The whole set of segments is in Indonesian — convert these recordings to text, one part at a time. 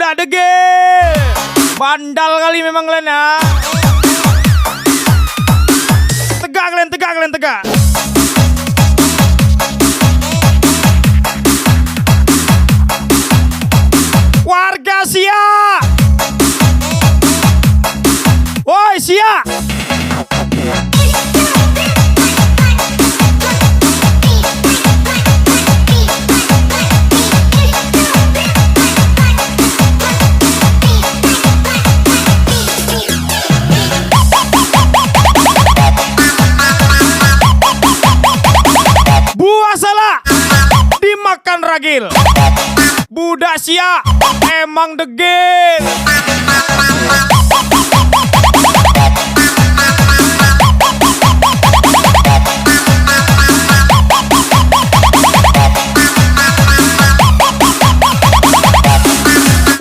Budak degil. Bandal kali memang kalian ya. Tegak kalian, tegak kalian, tegak. Warga siap. Woi siap. Buah salah dimakan ragil. Budak siap emang degil.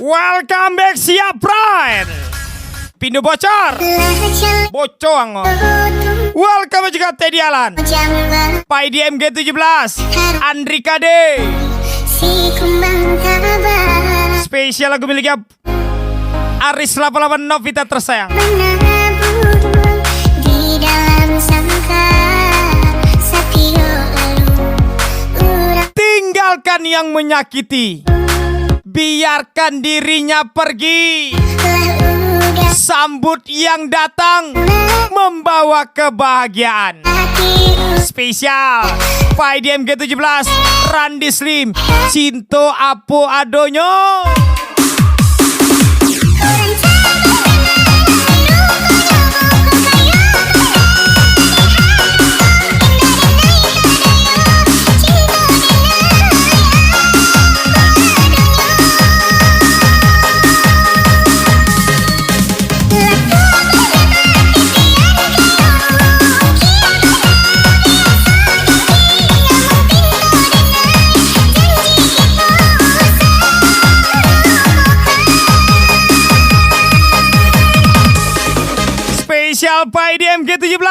Welcome back siap Pride. Pindu bocor. Bocong. Welcome juga Teddy Alan. Pai di MG17. Andrika D. Spesial lagu miliknya Aris 88 Novita tersayang. Tinggalkan yang menyakiti, biarkan dirinya pergi. Sambut yang datang membawa kebahagiaan. Spesial Pai di MG17 Randi Slim Cinto Apo Adonyo. Spesial Pai di MG17.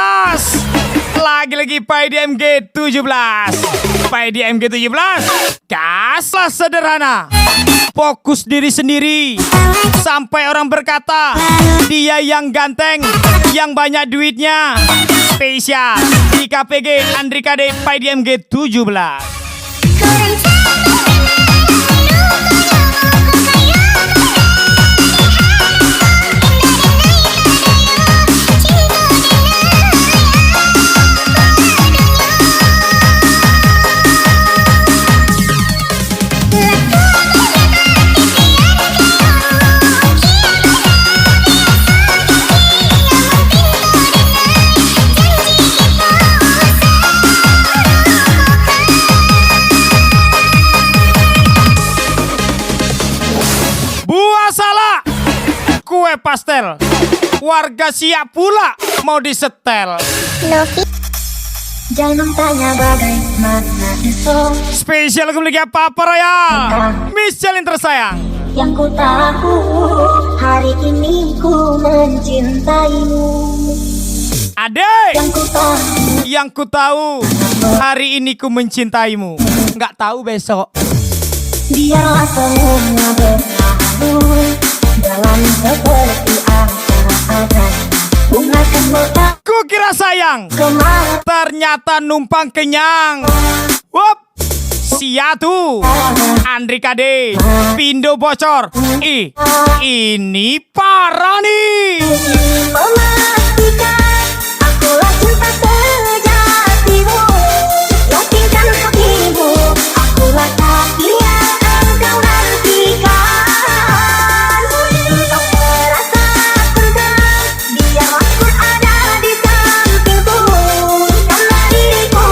Lagi-lagi Pai di MG17. Pai di MG17. Gaslah sederhana. Fokus diri sendiri. Sampai orang berkata dia yang ganteng, yang banyak duitnya. Spesial di KPG Andrika D Pai di MG17. Kue pastel, warga siap pula mau disetel. Jangan tanya bagaimana itu. Spesial lagu miliknya Papa Royal, Michelle yang tersayang. Yang ku tahu hari ini ku mencintaimu. Adek, Yang ku tahu hari ini ku mencintaimu. Nggak tahu besok. biarlah semuanya berlalu dalam seperti apa. Bunga kembali Ku kira sayang, kemana ternyata numpang kenyang. Wup, sia tuh Andrika D, Pindo bocor. Ini parah nih. memastikan akulah cinta sejatimu. Yakinkan hatimu, akulah kaki yang engkau nantikan. Kau merasa tegang, biarlah ku ada di sampingmu. Karena diriku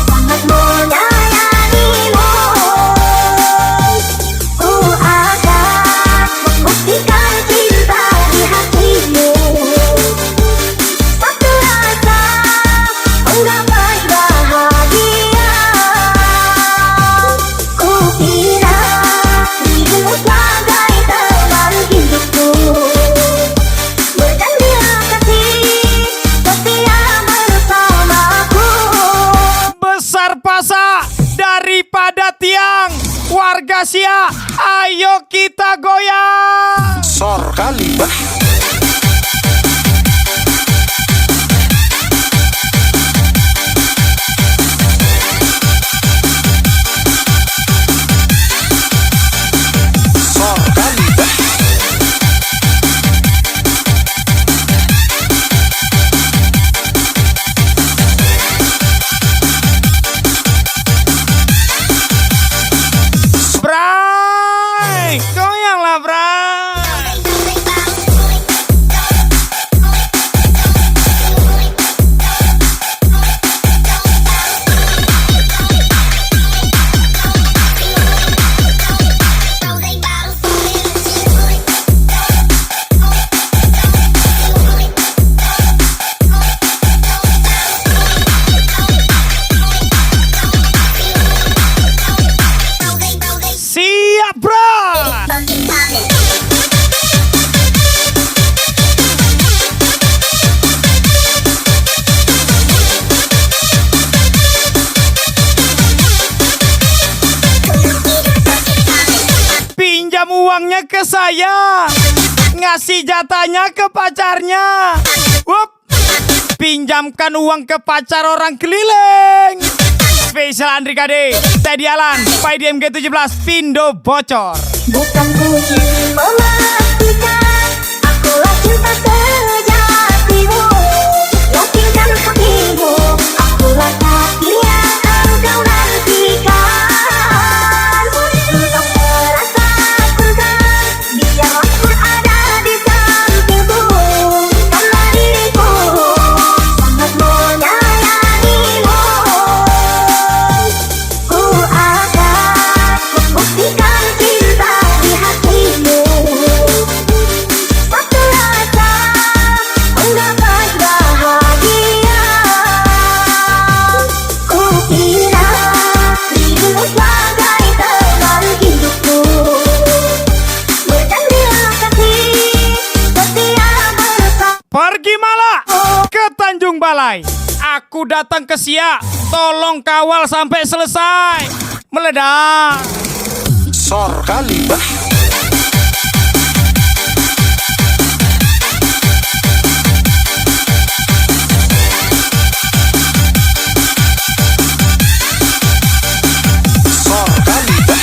sangat menyayangimu. Ku akan membuktikan cinta di hatimu. warga Siak, ayo kita goyang. Sor Kalibah. Sor Kalibah. Bray, goyanglah Bray. Siap Bray. Pinjam uangnya ke saya, ngasih jatahnya ke pacarnya. Wup. Pinjamkan uang ke pacar orang keliling. Spesial Andri KD, Teddy Alan, Pak IDM G17, Pindo bocor. Bukan ku ingin memastikan, akulah cinta sejatimu. Yakinkan hatimu, akulah kaki yang engkau nantikan. Untuk merasa tegang, biar aku ada di sampingmu. Karena diriku sangat menyayangimu. Ku akan membuktikan cinta di hatimu. Satu rasa mendapat bahagia. Ku kira dirimu sebagai teman hidupku. Berjanjilah kasih setia bersama. Pergi malah ke Tanjung Balai. Aku datang ke Siak, tolong kawal sampai selesai. Meledak. Sor Kalibah. Sor Kalibah.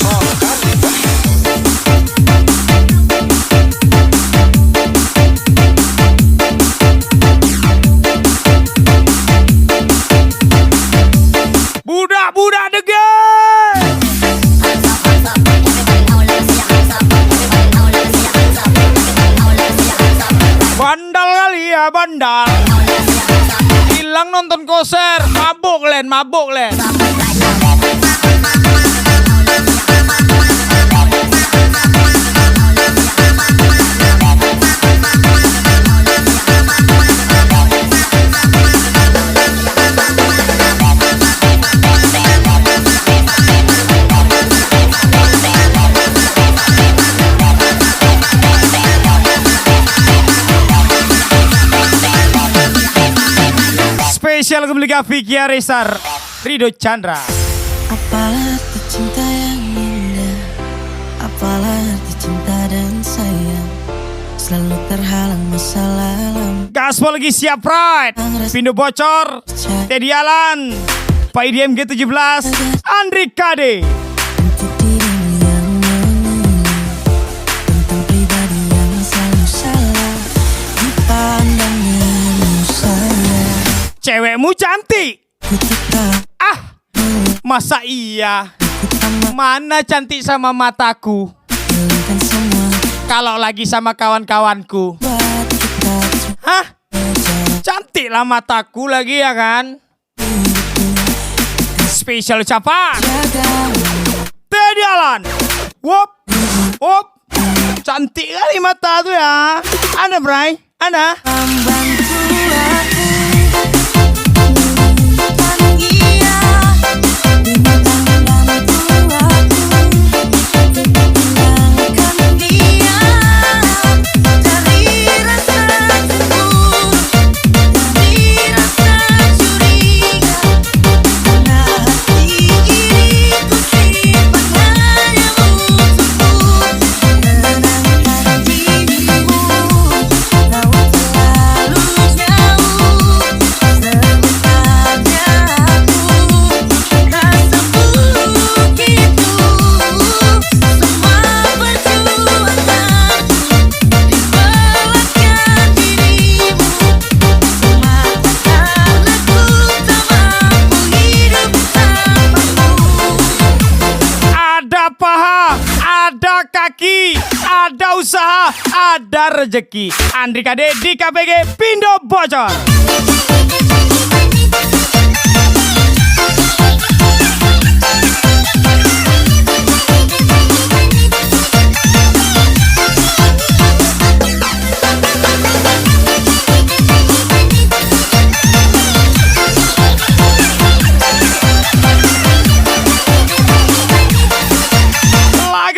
Sor Kalibah. Budak-budak degil. Bandal kali ya, bandal. Hilang nonton konser, mabuk len, mabuk len. Spesial kembali Vicky Arisar, Rido Chandra. Apalah arti cinta yang indah, apalah arti cinta dan sayang, selalu terhalang masalah lalu. Gaspol lagi siap Pride, Pindo bocor, Teddy Alan, Pak IDM G17, Andri KD. Untuk dirimu yang mengeluh tentang pribadi yang selalu salah dipandangmu saya. Cewekmu cantik. Ku tetap Masa iya? Mana cantik sama mataku? hilangkan semua Kalau lagi sama kawan-kawanku. buat kita Hah? Cantik lah mataku lagi ya kan? Spesial ucapan jaga. Teddy Alan. Wop, wop. Cantik kali mata tuh ya. Ada Bray? Ada? Membantu aku bahagia, membantu aku tinggalkan dia. Semoga ada rezeki. Andri Kade di KPG Pindo Bocor.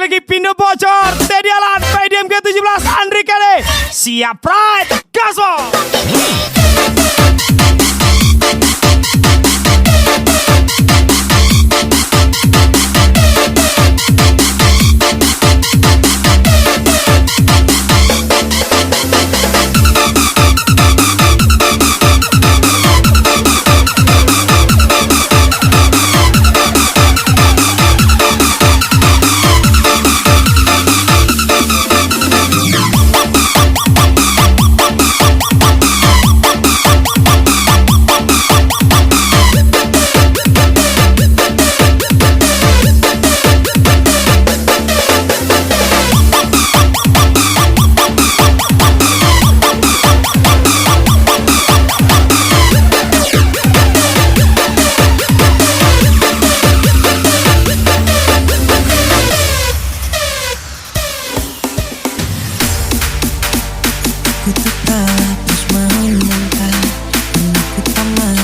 Lagi Pindo Bocor, Teddy Alan, PDM ke-17, Andri Kade, siap Pride, gasol.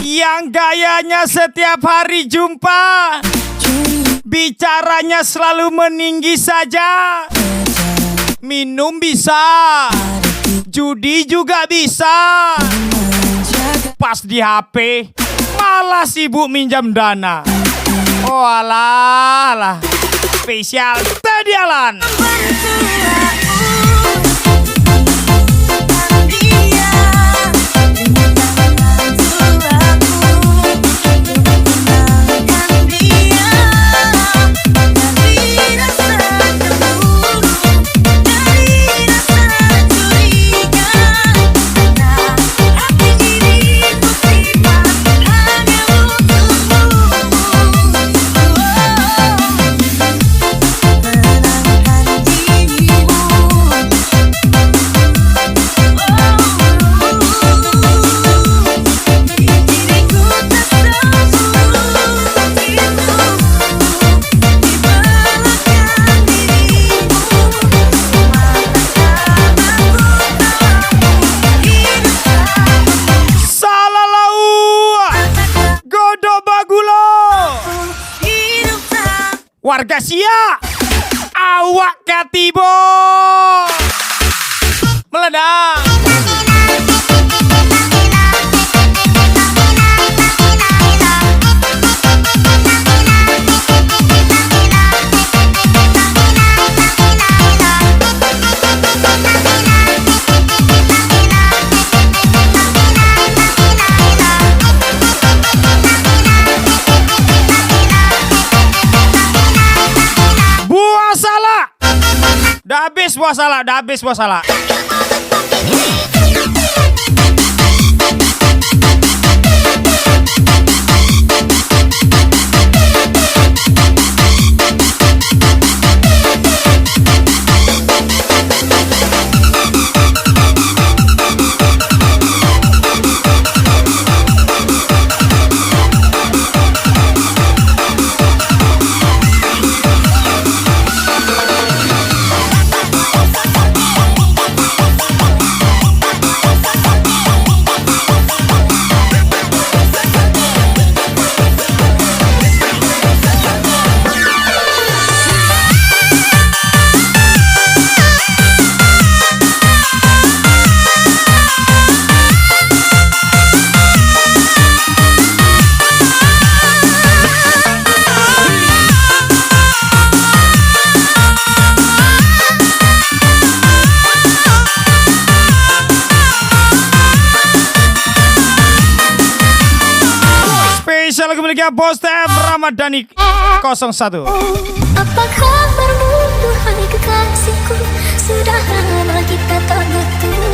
Yang gayanya setiap hari jumpa, bicaranya selalu meninggi saja. Minum bisa, judi juga bisa. Pas di HP malah sibuk minjam dana. Oh alah, alah. Spesial Teddy Alan. Warga Sia, awak katibo meledak. Dah habis buah salak. Spesial lagu miliknya Bos TM Ramadhani 01. Apa kabarmu duhai kekasihku? Sudah lama kita tak bertemu.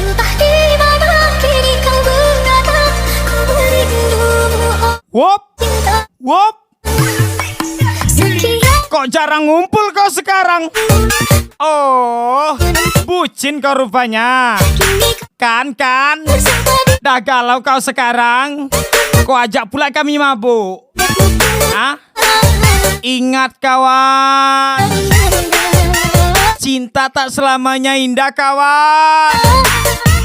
Entah di mana kini kau berada. Ku merindumu, oh Wop, cinta. wop. Sekian Kok jarang ngumpul kau sekarang? Oh, bucin kau rupanya. Kan? Dah galau kau sekarang. Kau ajak pula kami mabuk. Hah? Ingat kawan, cinta tak selamanya indah kawan.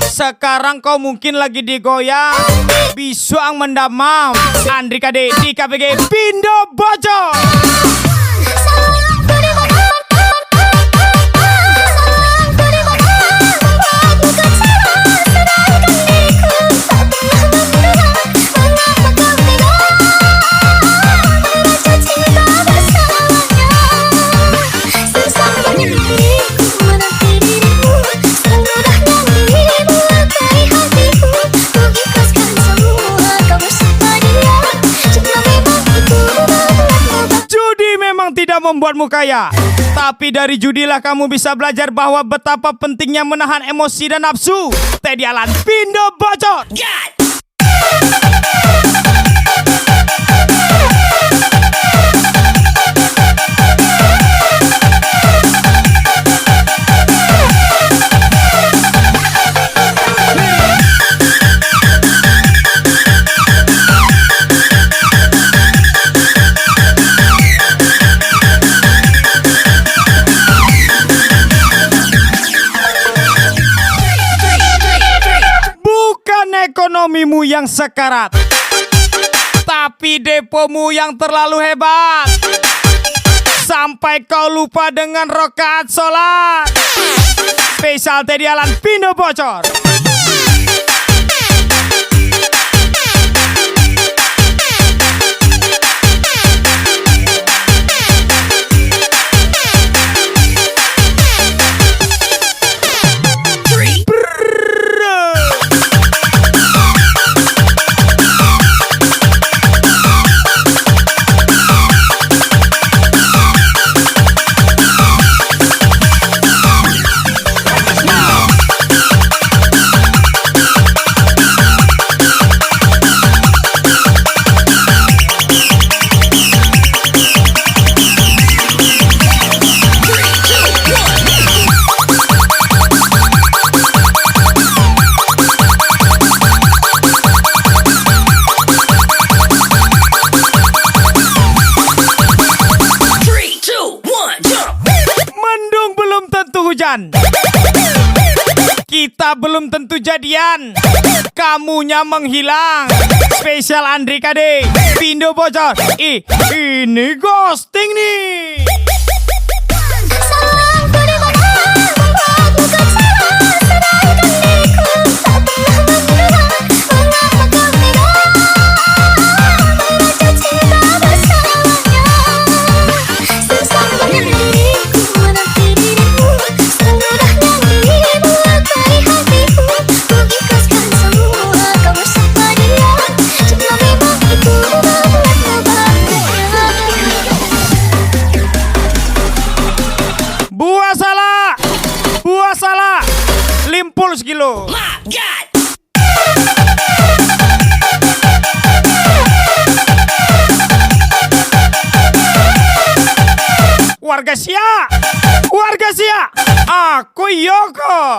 Sekarang kau mungkin lagi digoyang, bisuang mendamam. Andri Kade di KPG Pindo Bocor. Tidak membuatmu kaya, tapi dari judilah kamu bisa belajar bahwa betapa pentingnya menahan emosi dan nafsu. Teddy Alan Pindo Bocor. Ekonomimu yang sekarat, tapi depomu yang terlalu hebat, sampai kau lupa dengan rakaat sholat. Spesial Teddy Alan Pindo Bocor. Hujan, kita belum tentu jadian, kamunya menghilang. Spesial Andri Kade Pindo Bocor. Ini ghosting nih. Limpul sekilo. Warga Sia, aku Yoko.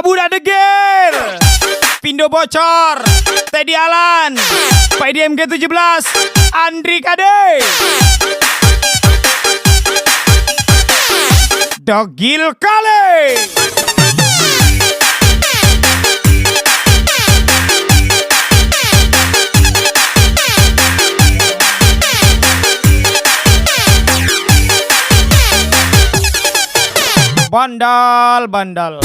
Budak degil Pindo Bocor, Teddy Alan, Pak DMG 17, Andri Kade. Dogil kali. Bandal.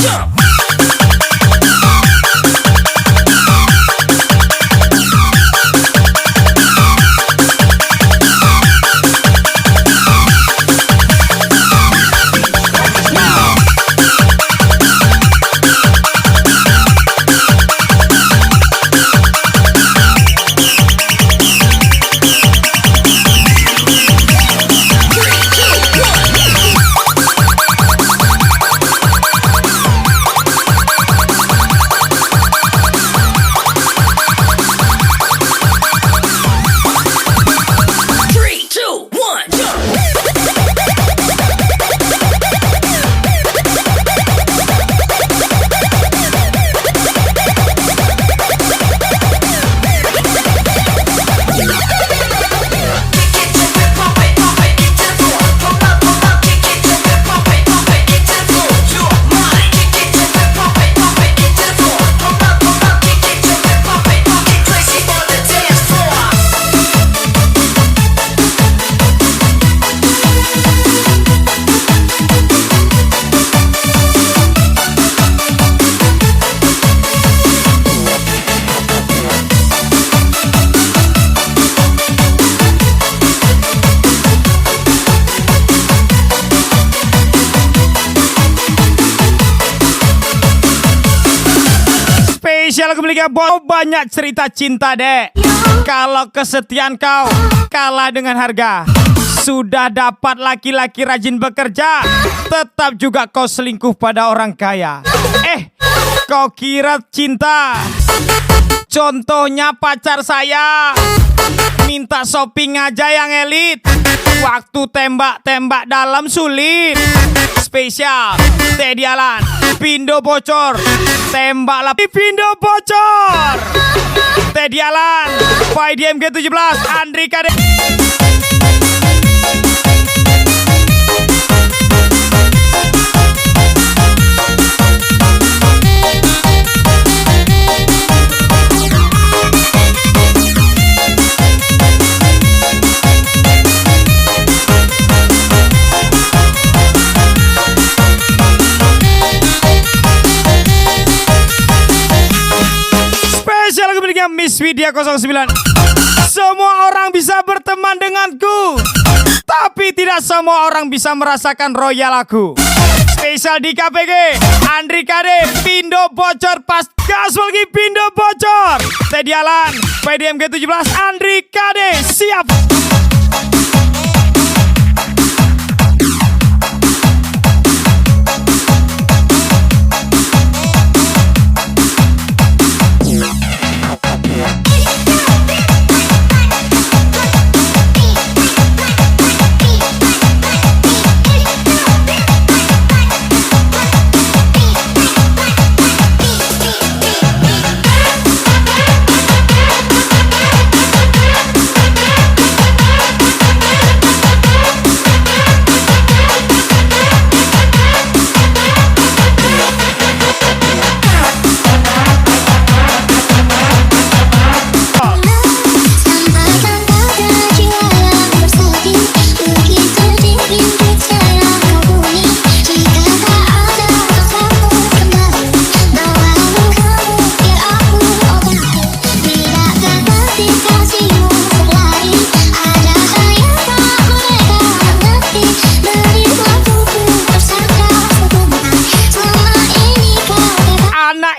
Spesial kembali bos, banyak cerita cinta dek. Kalau kesetiaan kau kalah dengan harga. Sudah dapat laki-laki rajin bekerja, tetap juga kau selingkuh pada orang kaya. Kau kira cinta? Contohnya pacar saya minta shopping aja yang elit, waktu tembak-tembak dalam sulit. Spesial Teddy Alan, Pindo bocor, tembaklah Pindo bocor. Teddy Alan, Pak DMG 17, Andri Kade. Miss Widya 09. Semua orang bisa berteman denganku, tapi tidak semua orang bisa merasakan royal aku. Spesial di KPG, Andri Kade, Pindo bocor pas gas lagi Pindo bocor. Teddy Alan, PDMG 17, Andri Kade, siap.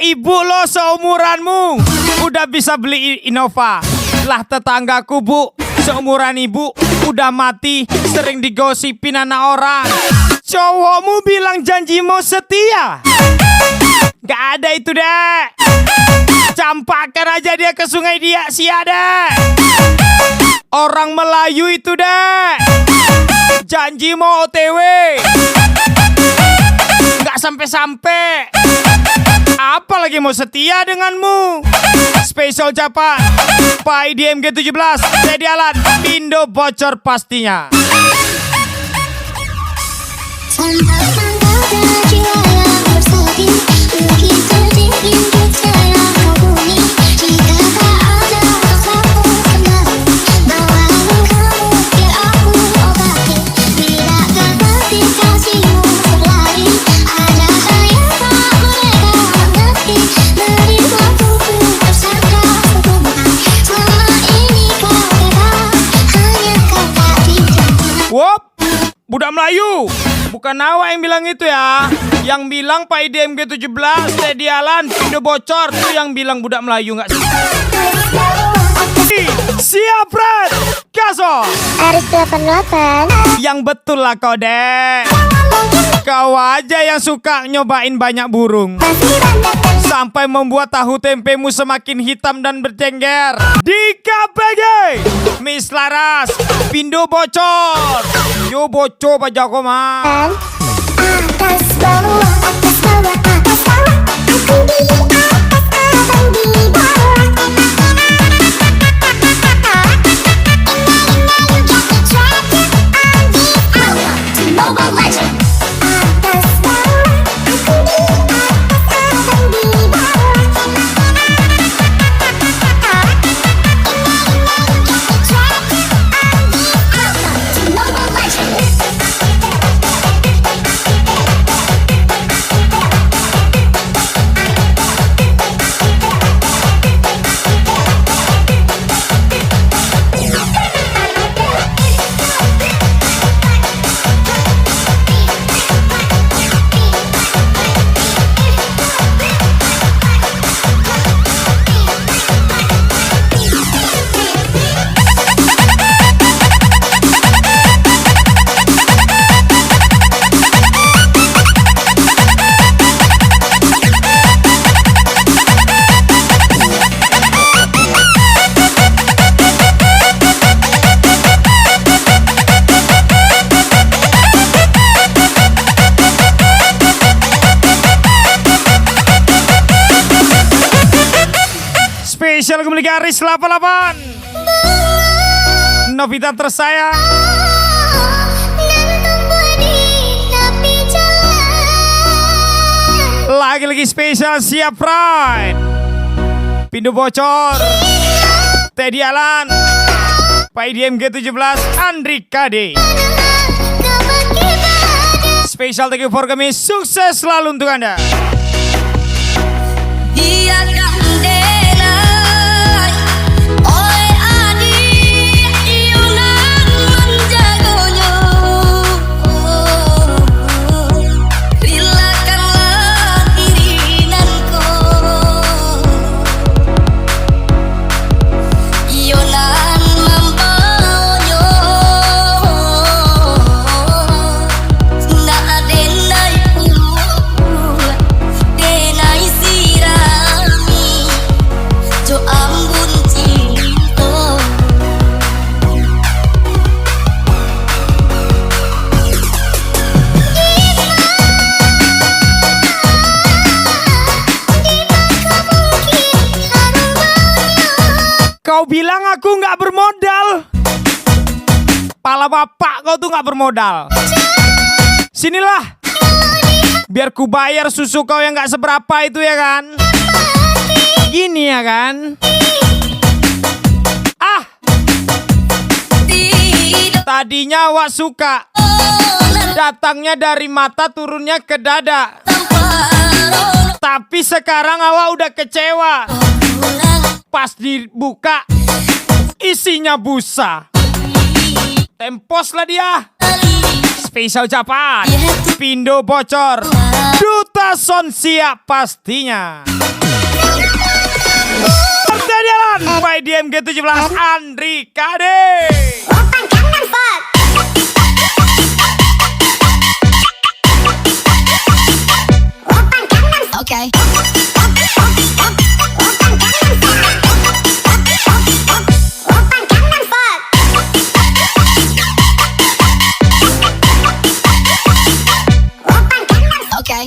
Ibu lo seumuranmu udah bisa beli Innova. Lah tetanggaku bu, seumuran ibu udah mati, sering digosipin anak orang. Cowokmu bilang janji mau setia, gak ada itu dek. Campakkan aja dia ke sungai dia si ada. Orang Melayu itu dek, janji mau OTW gak sampai-sampai, apalagi mau setia denganmu. Spesial ucapan Pak DMG 17, Teddy Alan, Pindo bocor pastinya. Wop, budak Melayu. Bukan Nawa yang bilang itu ya. Yang bilang Pak DMG 17, Teddy Alan, Pindo bocor. Itu yang bilang budak Melayu gak sih? Siap Fred, Kaso Aris 88. Yang betul lah kau dek. Kau aja yang suka nyobain banyak burung, sampai membuat tahu tempemu semakin hitam dan berjengger. Di KPG, Miss Laras, Pindo bocor. Yo bocor Pak Joko mah. Atas bawah, atas bawah, atas bawah. Aku di atas, abang di bawah. Mobile Legend. Atas bawah, aku di atas, abang di bawah. Mobile Legend. Spesial kembali Aris 88. Novita tersayang. Lagi-lagi spesial siap Pride. Pintu bocor. Teddy Alan. Pak IDM G17 Andri KD. Spesial thank you for kami. Sukses selalu untuk Anda. Kau bilang aku nggak bermodal. Pala bapak kau tuh nggak bermodal. Sinilah, biar ku bayar susu kau yang nggak seberapa itu ya kan. Gini ya kan. Ah, tadinya awak suka, datangnya dari mata turunnya ke dada. Tapi sekarang awak udah kecewa. Pas dibuka, isinya busa. Tempos lah dia. Spesial ucapan Pindo bocor. Duta Son siap pastinya. Jalan by DM G17 Andri KD. Okay. Okay.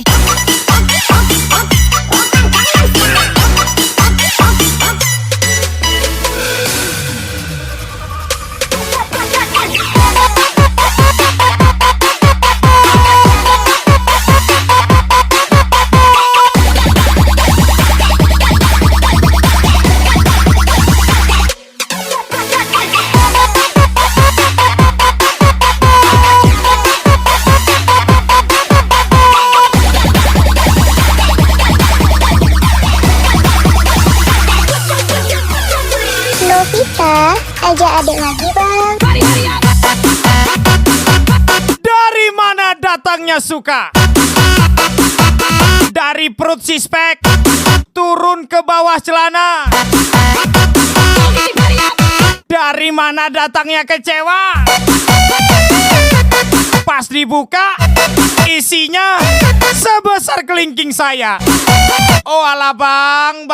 Novita, ajak adik lagi bang. Dari mana datangnya suka? Dari perut sispek turun ke bawah celana. Dari mana datangnya kecewa? Pas dibuka, isinya sebesar kelingking saya. Oh alah bang,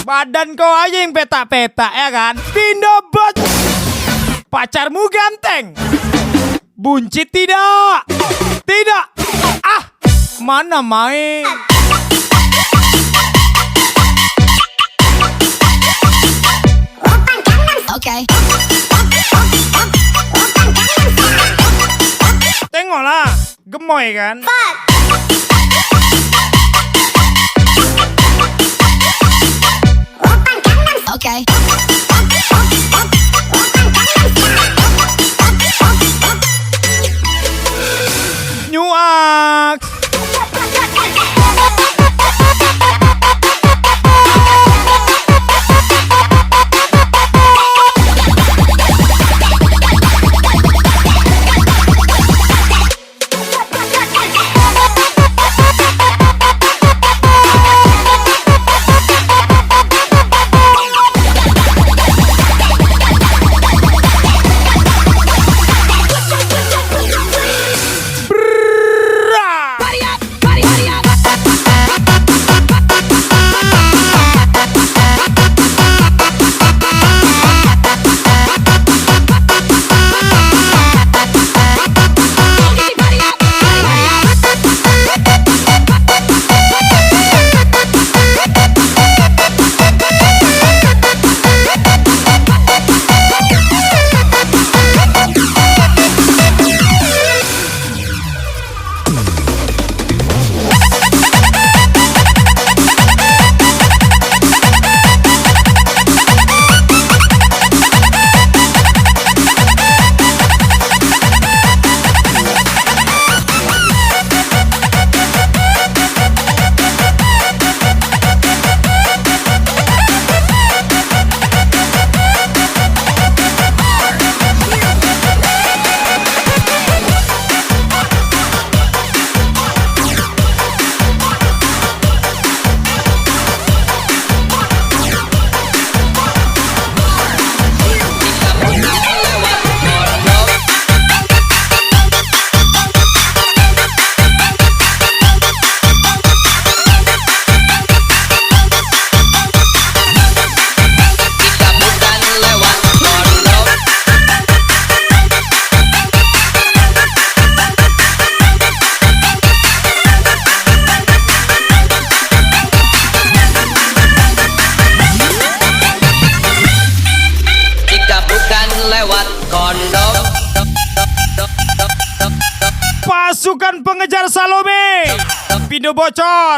badan kau aja yang petak-petak ya kan? Pindo bot. Pacarmu ganteng, buncit tidak? Tidak. Ah, mana main? Okay. Tengoklah, gemoy kan? Okay. Nyuak. Pasukan pengejar Salome, Pindo bocor.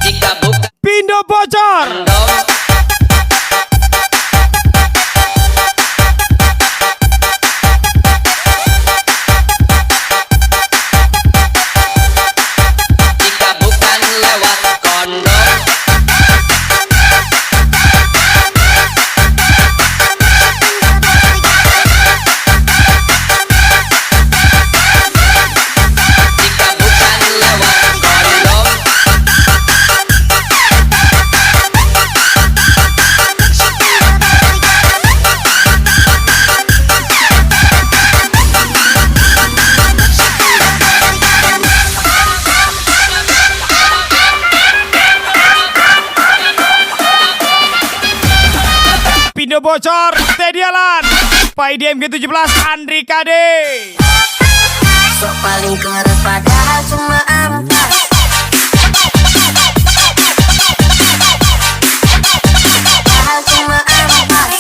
Jika bukan Pindo bocor. dom, jika bukan lewat kondom, jika bukan lewat kondom, Pindo bocor, Teddy Alan, Pak IDM G17, Andri Kade. Sok paling keras padahal cuma ampas. Padahal cuma ampas.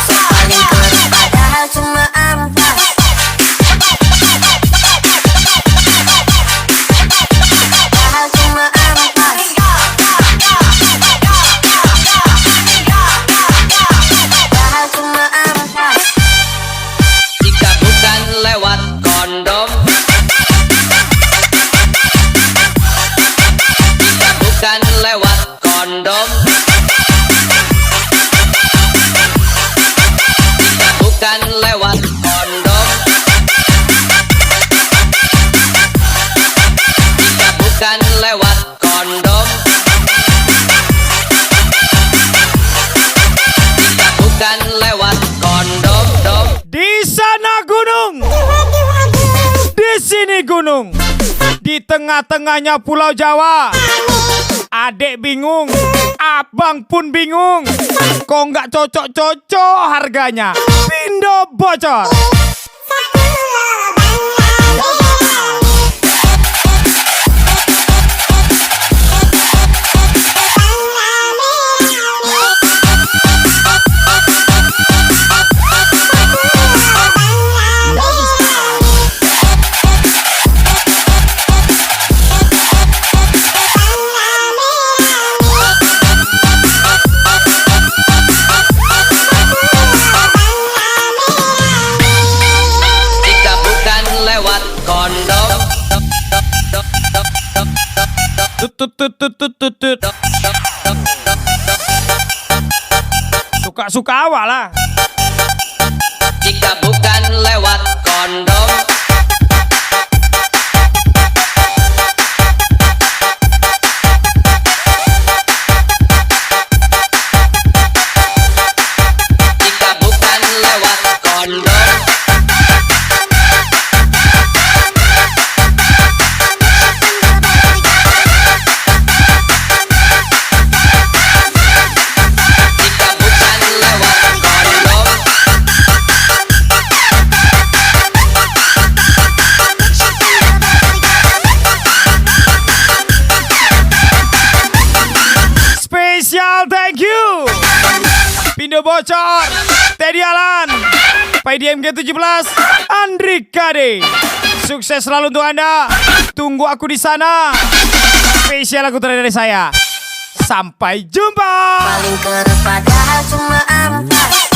Sok paling keras padahal cuma ampas. Padahal cuma ampas. Padahal cuma ampas. jika bukan lewat kondom, jika bukan lewat kondom, jika bukan lewat kondom, jika bukan lewat kondom, jika bukan lewat kondom, dom. Di sana gunung, di sini gunung, di tengah-tengahnya Pulau Jawa. Adek bingung, abang pun bingung. Kok nggak cocok-cocok harganya? Pindo bocor. Jika bukan lewat kondom, Tut tut tut tut tut tut tut. Suka-suka awak lah. jika bukan lewat kondom, jika bukan lewat kondom, jika bukan lewat kondom, Spesial thank you Pindo bocor, Teddy Alan, Pak IDM G17, Andri Kade. Sukses selalu untuk Anda. Tunggu aku di sana. Spesial lagu terakhir dari saya. Sampai jumpa. Paling keras padahal cuma ampas.